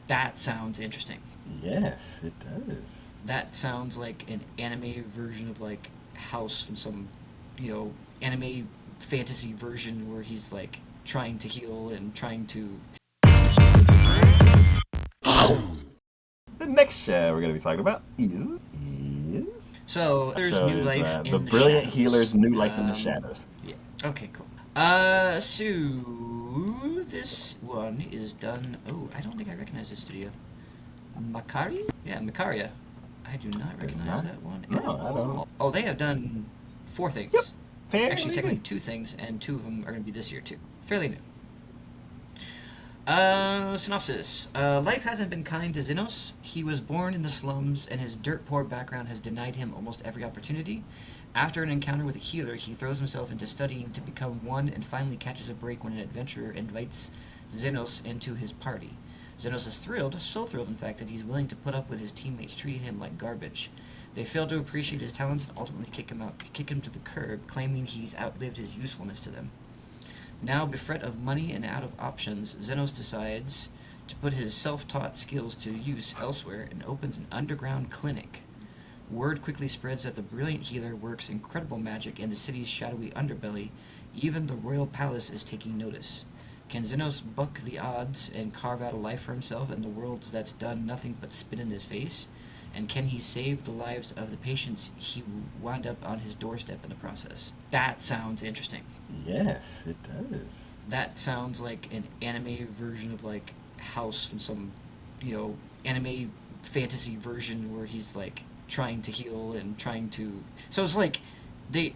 That sounds interesting. Yes, it does. That sounds like an anime version of like House from some, anime fantasy version where he's like trying to heal and trying to. The next show we're going to be talking about is So that there's show new is life The in the Brilliant shadows. Healer's New Life in the Shadows. Yeah. Okay, cool. So this one is done. Oh, I don't think I recognize this studio. Makari? Yeah, Makaria. I do not It's recognize not? that one No, at I don't. all. Oh, they have done 4 Yep. things. Fairly Actually, technically new. 2 things, and 2 of them are going to be this year too. Fairly new. Synopsis. Life hasn't been kind to Xenos. He was born in the slums, and his dirt-poor background has denied him almost every opportunity. After an encounter with a healer, he throws himself into studying to become one and finally catches a break when an adventurer invites Xenos into his party. Xenos is thrilled, so thrilled in fact, that he's willing to put up with his teammates treating him like garbage. They fail to appreciate his talents and ultimately kick him to the curb, claiming he's outlived his usefulness to them. Now bereft of money and out of options, Xenos decides to put his self-taught skills to use elsewhere and opens an underground clinic. Word quickly spreads that the brilliant healer works incredible magic in the city's shadowy underbelly. Even the royal palace is taking notice. Can Xenos buck the odds and carve out a life for himself in the world that's done nothing but spit in his face? And can he save the lives of the patients he wound up on his doorstep in the process? That sounds interesting. Yes, it does. That sounds like an anime version of like House from some, anime fantasy version where he's like trying to heal and trying to. So it's like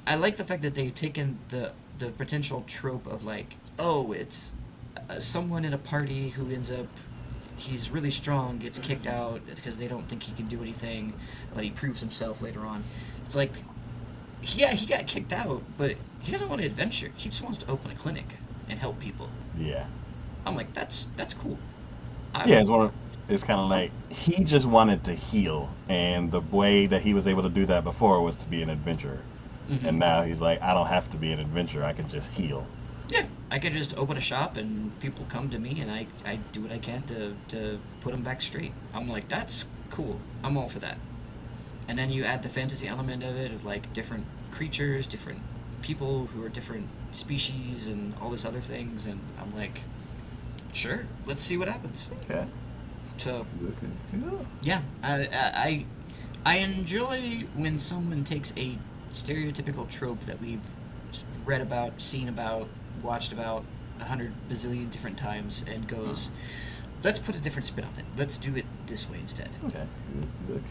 I like the fact that they've taken the potential trope of like, oh, it's someone in a party who ends up he's really strong, gets kicked out because they don't think he can do anything, but he proves himself later on. It's like, yeah, he got kicked out, but he doesn't want to adventure. He just wants to open a clinic and help people. Yeah. I'm like, that's cool. Yeah, I'm it's kind of like he just wanted to heal, and the way that he was able to do that before was to be an adventurer. hmm And now he's like, I don't have to be an adventurer, I can just heal. yeah, I could just open a shop and people come to me and I do what I can to put them back straight. I'm like, that's cool. I'm all for that. And then you add the fantasy element of it, of like different creatures, different people who are different species, and all this other things. And I'm like, sure, let's see what happens. Okay. So Okay, cool. yeah, I enjoy when someone takes a stereotypical trope that we've read about, seen about, watched about 100 bazillion different times, and goes, let's put a different spin on it. Let's do it this way instead. Okay.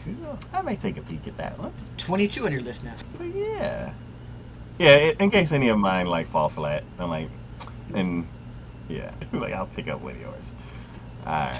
Cool. I may take a peek at that one. 22 on your list now. But yeah. Yeah, in case any of mine like fall flat, I'm like, and yeah, like I'll pick up one of yours. Alright.